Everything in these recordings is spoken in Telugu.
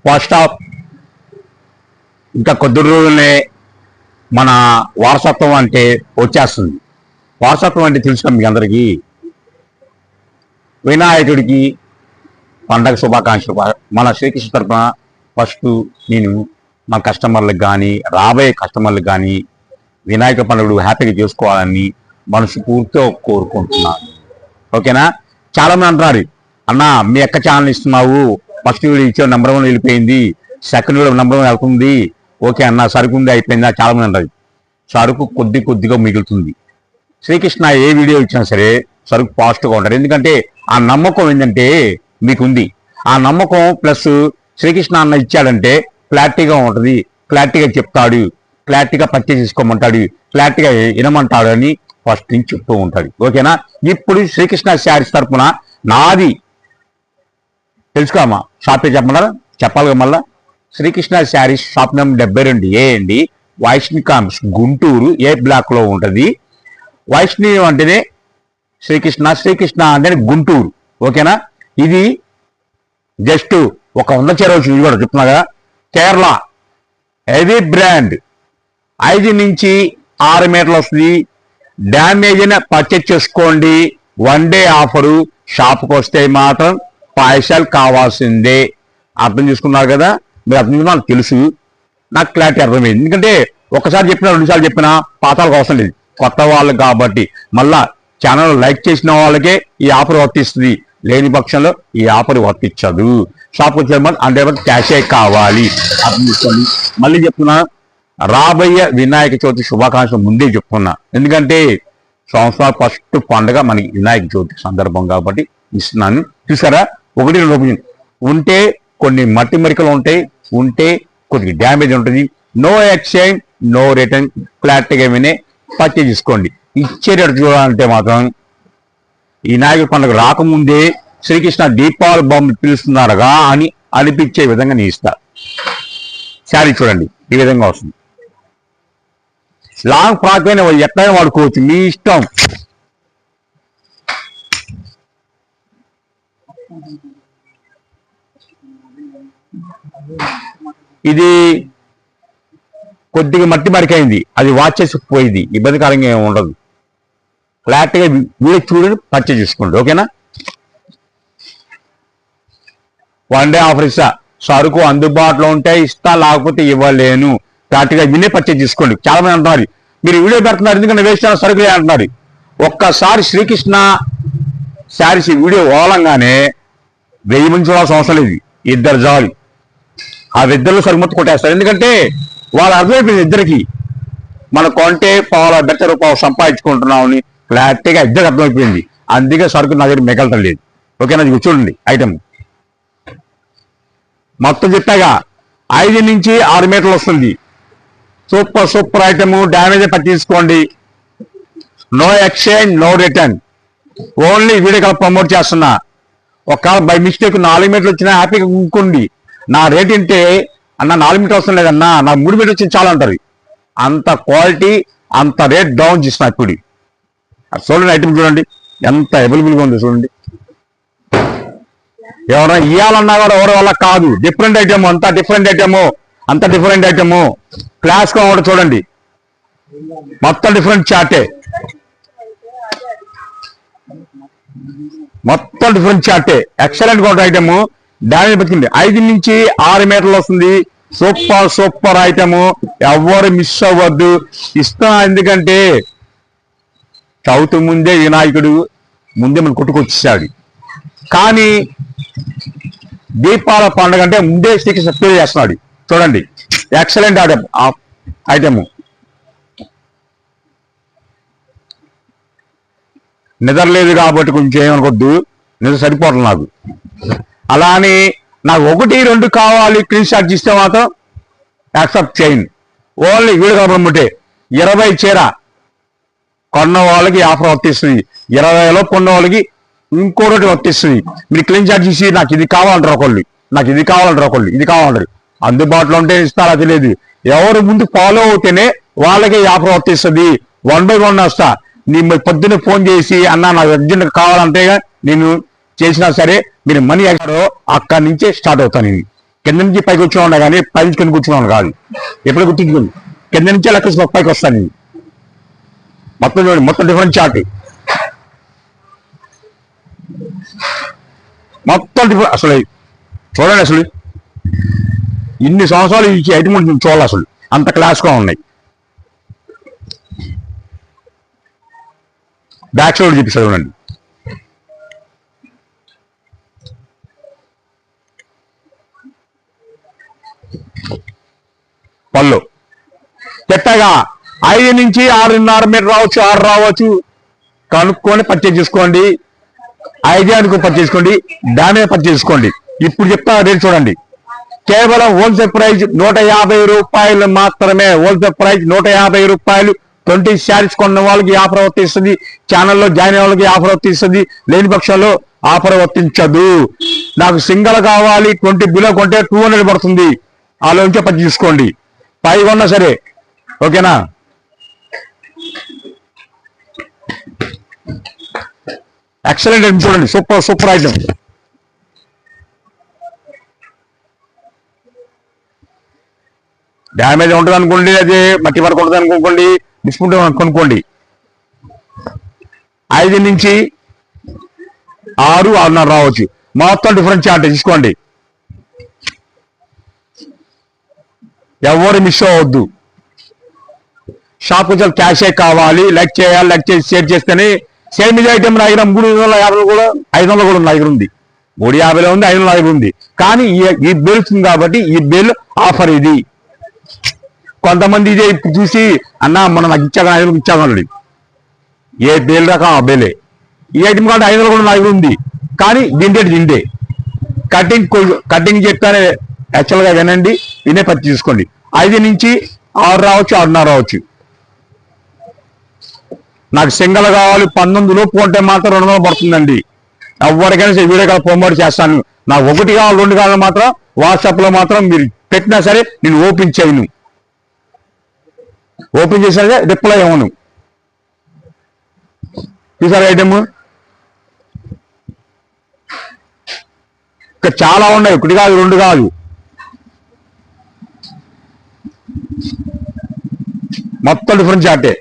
ఫస్ట్ ఆఫ్ ఇంకా కొద్ది రోజులనే మన వారసత్వం అంటే వచ్చేస్తుంది. వారసత్వం అంటే తెలుసుకున్నాం మీకు అందరికీ. వినాయకుడికి పండగ శుభాకాంక్షలు మన శ్రీకృష్ణ తరఫున ఫస్ట్ నేను మా కస్టమర్లకు కానీ రాబోయే కస్టమర్లకు కానీ వినాయక పండుగలు హ్యాపీగా చేసుకోవాలని మనసు పూర్తిగా కోరుకుంటున్నాను. ఓకేనా? చాలా మంది అంటున్నారు, అన్న మీ అక్క ఛానల్ ఇస్తున్నావు, ఫస్ట్ వీడియో ఇచ్చే నెంబర్ 1 వెళ్ళిపోయింది, సెకండ్ వీడియో నెంబర్ 1 వెళ్తుంది, ఓకే అన్న సరుకు ఉంది అయిపోయిందా? చాలా మంది అంటారు. సరుకు కొద్దిగా మిగులుతుంది. శ్రీకృష్ణ ఏ వీడియో ఇచ్చినా సరే సరుకు పాజిటివ్గా ఉంటారు. ఎందుకంటే ఆ నమ్మకం ఏంటంటే మీకుంది. ఆ నమ్మకం ప్లస్ శ్రీకృష్ణ అన్న ఇచ్చాడంటే క్లారిటీగా ఉంటుంది, క్లారిటీగా చెప్తాడు, క్లారిటీగా పర్చేజ్ చేసుకోమంటాడు, క్లారిటీగా వినమంటాడు అని ఫస్ట్ నుంచి చెప్తూ ఉంటాడు. ఓకేనా? ఇప్పుడు శ్రీకృష్ణ శారీస్ తరఫున నాది తెలుసుకోమా, షాపే చెప్పమన్నారా? చెప్పాలిగా మళ్ళా. Srikrishna saris shop number 72A అండి, వైష్ణవి కాంప్స్ గుంటూరు, ఏ బ్లాక్ లో ఉంటుంది. వైష్ణవి అంటేనే శ్రీకృష్ణ, శ్రీకృష్ణ అంటే గుంటూరు. ఓకేనా? ఇది జస్ట్ ఒక 100 చీరలు ఇది కూడా చెప్తున్నా. కేరళ హెవీ బ్రాండ్ 5 నుంచి 6 మీటర్లు వస్తుంది. డ్యామేజ్ అయినా పర్చేజ్ చేసుకోండి. 1 డే ఆఫరు. షాప్కి వస్తే మాత్రం పైసలు కావాల్సిందే. అర్థం చేసుకున్నారు కదా? మీరు అర్థం చేసుకున్నా నాకు తెలుసు, నాకు క్లారిటీ అర్థమైంది. ఎందుకంటే ఒకసారి చెప్పినా 2 సార్లు చెప్పినా పాతాలకు అవసరం లేదు, కొత్త వాళ్ళకి కాబట్టి. మళ్ళా ఛానల్ లైక్ చేసిన వాళ్ళకే ఈ ఆఫర్ వర్తిస్తుంది, లేని పక్షంలో ఈ ఆఫర్ వర్తించదు. షాప్కి వచ్చే 100% క్యాషే కావాలి. అర్థం చేసుకోండి. మళ్ళీ చెప్తున్నా, రాబోయే వినాయక చవితి శుభాకాంక్షలు ముందే చెప్తున్నా. ఎందుకంటే సంవత్సరాల ఫస్ట్ పండుగ మనకి వినాయక చవితి సందర్భం కాబట్టి ఇస్తున్నాను. చూసారా? 1-2 ఉంటే కొన్ని మట్టి మరికలు ఉంటాయి, ఉంటే కొద్దిగా డ్యామేజ్ ఉంటుంది. నో ఎక్స్చేంజ్, నో రిటర్న్, క్లారిటీగా వినే పర్చేజ్ చేసుకోండి. ఇచ్చేటట్టు చూడాలంటే మాత్రం ఈ వినాయక పండుగ రాకముందే శ్రీకృష్ణ దీపావళి బాంబు పిలుస్తున్నారుగా అని అనిపించే విధంగా నేను ఇస్తా. శారీ చూడండి ఈ విధంగా వస్తుంది. లాంగ్ ఫ్రాక్ అయినా ఎట్లయినా వాడుకోవచ్చు, మీ ఇష్టం. ఇది కొద్దిగా మట్టి మరికైంది, అది వాచ్ చేసి పోయింది, ఇబ్బందికరంగా ఏమి ఉండదు. క్లారిటీగా వీడియో చూడండి, పర్చేజ్ చేసుకోండి. ఓకేనా? 1 డే ఆఫర్ ఇస్తా. సరుకు అందుబాటులో ఉంటే ఇస్తా, లేకపోతే ఇవ్వలేను. క్లారిటీగా వినే పర్చేజ్ చేసుకోండి. చాలా మంది అంటున్నారు మీరు వీడియో పెడుతున్నారు ఎందుకంటే వేస్ట్ సరుకులే అంటున్నారు. ఒక్కసారి శ్రీకృష్ణ శారీస్ వీడియో ఓలంగానే 1000 మంది చూడాల్సిన అవసరం లేదు, 2 చాలు. ఆ 2 సరుకు మొత్తం కొట్టేస్తారు. ఎందుకంటే వాళ్ళు అర్థమైపోయింది ఇద్దరికి, మన కొంటే పావుల బెటర్ పావు సంపాదించుకుంటున్నామని క్లారిటీగా 2 అర్థమైపోయింది. అందుకే సరుకు నా దగ్గర మిగలటం లేదు. ఓకేనా? చూడండి ఐటమ్ మొత్తం చెప్పాగా 5 నుంచి 6 మీటర్లు వస్తుంది. Super item. డ్యామేజ్ పట్టించుకోండి. No exchange, no return. Only video call promote చేస్తున్నా. ఒకవేళ బై మిస్టేక్ 4 మీటర్లు వచ్చినా హ్యాపీగా కొనుక్కోండి. నా రేట్ ఏంటే అన్న 4 మీటర్లు వస్తుంది లేదన్నా, నాకు 3 మీటర్లు వచ్చింది చాలా అంటారు. అంత క్వాలిటీ, అంత రేట్ డౌన్ చేసిన ఇప్పుడు. చూడండి ఐటమ్ చూడండి ఎంత అవైలబుల్గా ఉంది. చూడండి ఎవరైనా ఇవ్వాలన్నా కూడా ఎవరి వల్ల కాదు. డిఫరెంట్ ఐటమ్, అంత డిఫరెంట్ ఐటమ్. క్లాస్ గా కూడా చూడండి మొత్తం డిఫరెంట్ చార్టే, ఎక్సలెంట్ గా ఉంటుంది ఐటమ్. డ్యామేజ్ పడుతుంది. 5 నుంచి 6 మీటర్లు వస్తుంది. Super item. ఎవరు మిస్ అవ్వద్దు. ఇస్తా. ఎందుకంటే చవితి ముందే వినాయకుడు ముందే మనం కొట్టుకొచ్చేసాడు. కానీ దీపాల పండుగ అంటే ముందే శ్రీకృష్ణ పూజ చేస్తున్నాడు. చూడండి ఎక్సలెంట్ ఐటమ్. నిద్ర లేదు కాబట్టి కొంచెం ఏమనుకోద్దు, నిద్ర సరిపోవట్లేదు నాకు. అలా అని నాకు 1-2 కావాలి స్క్రీన్ షాట్ ఇస్తే మాత్రం యాక్సెప్ట్ చేయండి. ఓన్లీ వీడియో కాబట్టి 20 చీర కొన్న వాళ్ళకి ఆఫర్ వర్తిస్తుంది. 20లో కొన్న వాళ్ళకి ఇంకోటి వర్తిస్తుంది. మీరు క్లీన్ చార్జ్ చేసి నాకు ఇది కావాలంటారు ఒకళ్ళు, ఇది కావాలంటారు. అందుబాటులో ఉంటే ఇస్తారా తెలియదు. ఎవరు ముందు ఫాలో అవుతేనే వాళ్ళకి ఆఫర్ వర్తిస్తుంది. 1 by 1 వస్తా. నీ పొద్దున్న ఫోన్ చేసి అన్న నాకు అర్జెంట్ కావాలంటే నేను చేసినా సరే మీరు మనీ అక్కడి నుంచే స్టార్ట్ అవుతాను. కింద నుంచి పైకి వచ్చేవాడు కానీ పై నుంచి కింద కూర్చున్నాను కాదు. ఎప్పుడు గుర్తించుకుంది కింద నుంచే లెక్క పైకి వస్తాను. మొత్తం చూడండి, మొత్తం డిఫరెంట్ చార్ట్, మొత్తం డిఫరెంట్. అసలు చూడండి, అసలు ఇన్ని సంవత్సరాలు ఈ ఐటమ్ చూడాలి, అసలు అంత క్లాస్గా ఉన్నాయి. బ్యాక్ సైడ్ చూపిస్తారు చూడండి. పళ్ళు చెట్టగా 5 నుంచి 6.5 మీటర్ రావచ్చు, 6 రావచ్చు. కనుక్కొని పర్చేజ్ చేసుకోండి. 5 అనుకో పర్చేజ్ చేసుకోండి, డామేజ్ పర్చేజ్ చేసుకోండి. ఇప్పుడు చెప్తా రేట్ చూడండి. కేవలం హోల్సేల్ ప్రైజ్ 150 రూపాయలు మాత్రమే. హోల్సేల్ ప్రైజ్ 150 రూపాయలు. 20 శారీస్ కొన్న వాళ్ళకి ఆఫర్ వర్తిస్తుంది. ఛానల్లో జాయిన్ అయ్యే వాళ్ళకి ఆఫర్ వర్తిస్తుంది. లేని పక్షంలో ఆఫర్ వర్తించదు. నాకు సింగల్ కావాలి, 20 బిలో కొంటే 200 పడుతుంది. ఆలోచించే పర్చేజ్ చేసుకోండి. 5 కొన్నా సరే, ఓకేనా? ఎక్సలెంట్ ఐటమ్ చూడండి, సూపర్ సూపర్ ఐటమ్. డ్యామేజ్ ఉంటుంది అనుకోండి, అది మట్టి వరకు ఉంటుంది అనుకోండి, డిస్ప్యూట్ కొనుక్కోండి. 5 నుంచి 6, 6.5 రావచ్చు. మొత్తం డిఫరెంట్ చార్ట్ తీసుకోండి. ఎవరు మిస్ అవ్వద్దు. షాప్ వచ్చి క్యాషే కావాలి. లైక్ చేయాలి, లైక్ చేసి షేర్ చేస్తేనే. సేమ్ ఇది ఐటమ్ నా దగ్గర 350 కూడా 500 కూడా నా దగ్గర ఉంది. 350లో ఉంది, 500 దగ్గర ఉంది. కానీ ఈ బిల్ ఉంది కాబట్టి ఈ బిల్ ఆఫర్ ఇది. కొంతమంది ఇదే ఇప్పుడు చూసి అన్న మనం నాకు ఇచ్చాక 500 ఇచ్చాకన్నాడు. ఏ బిల్ రకం ఆ బిల్లే. ఈ ఐటమ్ కాబట్టి 500 కూడా నా దగ్గర ఉంది. కానీ దీందే కటింగ్ చెప్తానే యాక్చువల్గా వినండి, వినే పచ్చి తీసుకోండి. 5 నుంచి 6 రావచ్చు, 6.5 రావచ్చు. నాకు సింగల్ కావాలి 19 లోపు ఉంటే మాత్రం 200 పడుతుందండి. ఎవరికైనా సరే వీడియో కాల్ ప్రమోట్ చేస్తాను. నాకు 1 కావాలి 2 కావాలి మాత్రం వాట్సాప్లో మాత్రం మీరు పెట్టినా సరే నేను ఓపెన్ చేయను. ఓపెన్ చేసినా రిప్లై ఇవ్వను. చూసారు ఐటమ్ ఇంకా చాలా ఉన్నాయి. 1 కాదు 2 కాదు. మొత్తం డిఫరెంట్ చార్టే.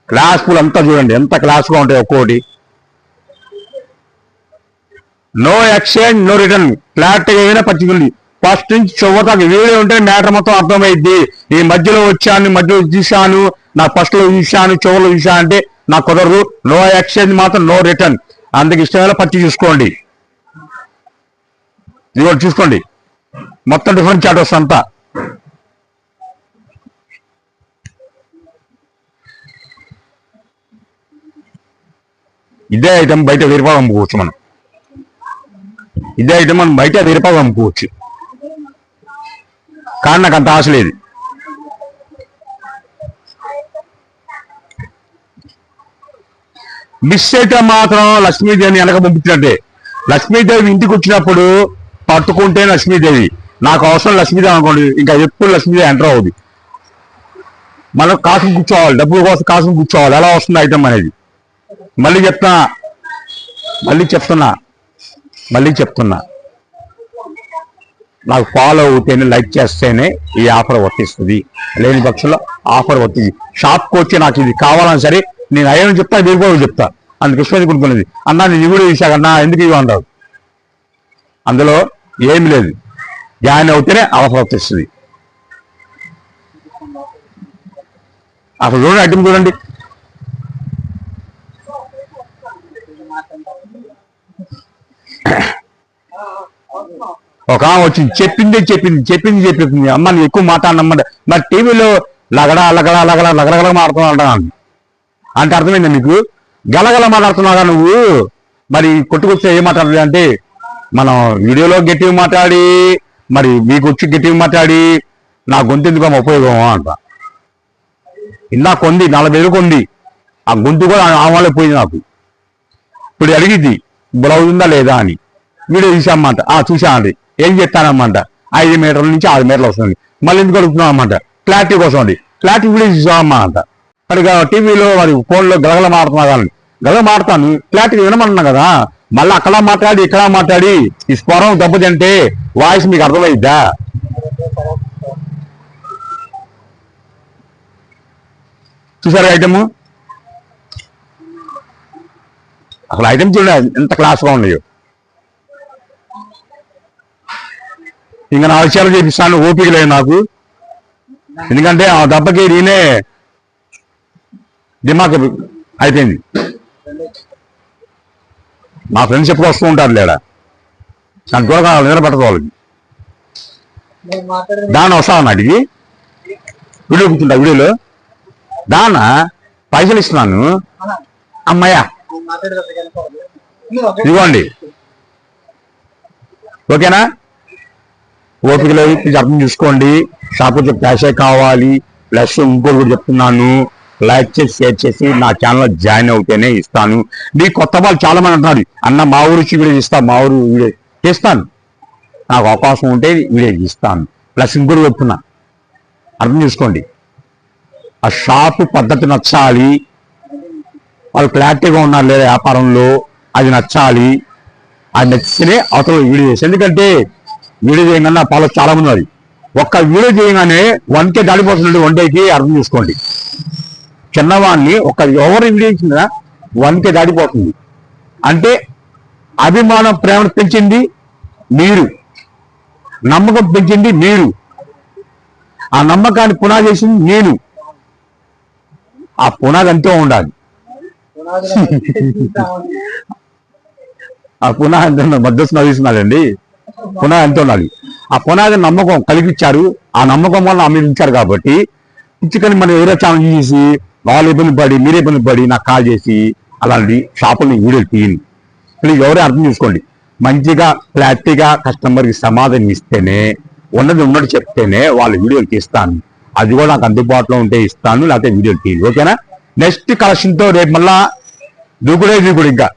క్లాస్ ఫుల్ అంతా చూడండి ఎంత క్లాస్గా ఉంటాయి. ఒక్కోటి నో ఎక్స్చేంజ్, నో రిటర్న్. క్లారిటీగా ఏమైనా పచ్చుకుంది. ఫస్ట్ నుంచి చివరికి వీడియో ఉంటే మ్యాటర్ మొత్తం అర్థమైద్ది. ఈ మధ్యలో వచ్చాను, మధ్యలో చూశాను, నా ఫస్ట్ లో చూశాను, చివరిలో చూశాను అంటే నాకు కుదరదు. నో ఎక్స్చేంజ్ మాత్రం, నో రిటర్న్. అందుకు ఇష్టమైన పచ్చి చూసుకోండి. ఇది చూసుకోండి, మొత్తం డిఫరెంట్ చార్ట్ వస్తుంది అంతా. ఇదే ఐటమ్ బయట 1000 రూపాయలు అమ్ముకోవచ్చు మనం. ఇదే ఐటమ్ మనం బయట 1000 రూపాయలు అమ్ముకోవచ్చు. కానీ నాకు అంత ఆశ లేదు. మిస్ అయితే మాత్రం లక్ష్మీదేవిని వెనక పంపించినట్టే. లక్ష్మీదేవి ఇంటికి వచ్చినప్పుడు పట్టుకుంటే లక్ష్మీదేవి, నాకు అవసరం లక్ష్మీదేవి అనుకోండి, ఇంకా ఎప్పుడు లక్ష్మీదేవి ఎంటర్ అవుతుంది. మనం కాసులు కూర్చోవాలి, డబ్బుల కోసం కాసులు కూర్చోవాలి. ఎలా వస్తుంది ఐటమ్ అనేది. మళ్ళీ చెప్తున్నా నాకు ఫాలో అవుతేనే, లైక్ చేస్తేనే ఈ ఆఫర్ వర్తిస్తుంది. లేని పక్షంలో ఆఫర్ వర్తింది. షాప్కి వచ్చి నాకు ఇది కావాలని సరే నేను అయ్యని చెప్తా, వీడిపోయి చెప్తా. అందుకు ఇష్టం కొనుక్కునేది. అన్నా నేను ఈ వీడియో చూశాకన్నా ఎందుకు ఇవి అంటారు. అందులో ఏమి లేదు. జాయిన్ అవుతేనే ఆఫర్ వర్తిస్తుంది. అసలు చూడండి ఐటమ్ చూడండి. ఒక వచ్చింది చెప్పింది అమ్మ నువ్వు ఎక్కువ మాట్లాడినమ్మంటే మరి టీవీలో లగడా మాట్లాడుతున్నావు అంటే అర్థమైందా మీకు? గలగల మాట్లాడుతున్నావుగా నువ్వు. మరి కొట్టుకొచ్చే ఏం మాట్లాడలేదు అంటే మనం వీడియోలో గట్టిగా మాట్లాడి మరి మీకు వచ్చి గట్టిగా మాట్లాడి నా గొంతు ఎందుకు ఉపయోగం అంట. ఇందా కొంది 40,000 కొంది. ఆ గొంతు కూడా ఆమె పోయింది నాకు. ఇప్పుడు అడిగిద్ది బ్లౌజ్ ఉందా లేదా అని. వీడియో చూసామంట. చూసా అండి. ఏం చెప్తానమ్మంట 5 మీటర్ల నుంచి 6 మీటర్లు వస్తుంది. మళ్ళీ ఎందుకు అడుగుతున్నాం అమ్మంట క్లారిటీ కోసం అండి. క్లారిటీ వీడియో చూసామమ్మా అంట. మరి టీవీలో మరి ఫోన్లో గలగల మాడుతున్నా కానీ గలగల మాడతాను క్లారిటీ వినమన్నా కదా, మళ్ళీ అక్కడ మాట్లాడి ఇక్కడ మాట్లాడి ఈ స్వరం దెబ్బతింటే వాయిస్ మీకు అర్థమైద్దా? చూసారా ఐటమ్? అసలు ఐటమ్ చూడండి ఎంత క్లాస్గా ఉన్నాయో. ఇంకా 4 విషయాలు చేపిస్తాను, ఓపిక లేదు నాకు. ఎందుకంటే ఆ దెబ్బకి నేనే దిమాగ్ అయిపోయింది. మా ఫ్రెండ్స్ ఎప్పుడు వస్తూ ఉంటారు లేడా, దాని కూడా నిద్రపట్టదు వాళ్ళకి. దాని వస్తా అడిగి వీడియో కూర్చుంటా, వీడియోలో దాన పైసలు ఇస్తున్నాను అమ్మయ్యా ఇదిగోండి. ఓకేనా? ఓపిక లేదు, అర్థం చూసుకోండి. షాప్ వచ్చి క్యాషే కావాలి. ప్లస్ ఇంకోటి కూడా చెప్తున్నాను, లైక్ చేసి షేర్ చేసి నా ఛానల్లో జాయిన్ అవుతేనే ఇస్తాను. మీ కొత్త వాళ్ళు చాలా మంది అంటున్నారు, అన్న మా ఊరు వచ్చి వీడియో ఇస్తాను, మా ఊరు వీడియో చేస్తాను, నాకు అవకాశం ఉంటే వీడియో ఇస్తాను. ప్లస్ ఇంకోటి చెప్తున్నా, అర్థం చూసుకోండి. ఆ షాపు పద్ధతి నచ్చాలి, వాళ్ళు క్లారిటీగా ఉన్నారు లేదా వ్యాపారంలో, అది నచ్చాలి. అది నచ్చితేనే అవతల వీడియో చేసి. ఎందుకంటే వీడియో చేయగానే ఫాలో చాలా మంది అది ఒక్క వీడియో చేయగానే 1K దాడిపోతుంది. 1Dకి అర్థం చేసుకోండి. చిన్నవాడిని ఒక ఎవరు వీడియో ఇచ్చినా 1K దాడిపోతుంది. అంటే అభిమానం ప్రేమను పెంచింది మీరు, నమ్మకం పెంచింది మీరు, ఆ నమ్మకాన్ని పునాది చేసింది నేను. ఆ పునాది అంతే ఉండాలి. ఆ పునాది మద్దతు నవ్విస్తున్నాడండి. పునాది అంతే ఉండాలి. ఆ పునాది నమ్మకం కలిగించారు, ఆ నమ్మకం వల్ల అమ్మించారు కాబట్టి ఇచ్చుకొని మనం ఎవరో ఛానల్ చేసి వాళ్ళు ఇబ్బంది పడి మీరు ఇబ్బంది పడి నాకు కాల్ చేసి అలాంటి షాపుల్ని వీడియోలు తీయండి. ప్లీజ్ ఎవరే అర్థం చేసుకోండి. మంచిగా క్లారిటీగా కస్టమర్కి సమాధానం ఇస్తేనే, ఉన్నట్టు చెప్తేనే వాళ్ళు వీడియోలు తీస్తాను. అది కూడా నాకు అందుబాటులో ఉంటే ఇస్తాను, లేకపోతే వీడియోలు తీయండి. ఓకేనా? నెక్స్ట్ కలెక్షన్తో రేపు మళ్ళా దూకుడే ఇంకా